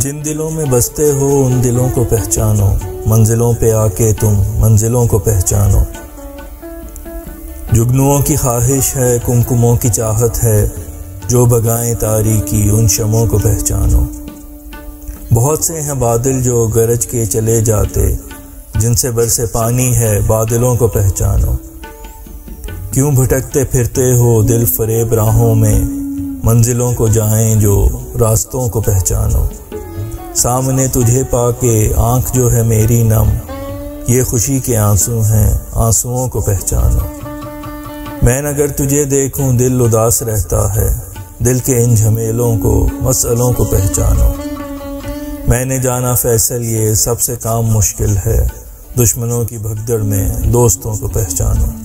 جن دلوں میں بستے ہو ان دلوں کو پہچانو، منزلوں پہ آ کے تم منزلوں کو پہچانو۔ جگنوؤں کی خواہش ہے، کمکموں کی چاہت ہے، جو بگائیں تاریکی ان شموں کو پہچانو۔ بہت سے ہیں بادل جو گرج کے چلے جاتے، جن سے برسے پانی ہے بادلوں کو پہچانو۔ کیوں بھٹکتے پھرتے ہو دل فریب راہوں میں، منزلوں کو جائیں جو راستوں کو پہچانو۔ سامنے تجھے پا کے آنکھ جو ہے میری نم، یہ خوشی کے آنسو ہیں آنسوؤں کو پہچانو۔ میں اگر تجھے دیکھوں دل اداس رہتا ہے، دل کے ان جھمیلوں کو مسئلوں کو پہچانو۔ میں نے جانا فیصل یہ سب سے کام مشکل ہے، دشمنوں کی بھگدڑ میں دوستوں کو پہچانو۔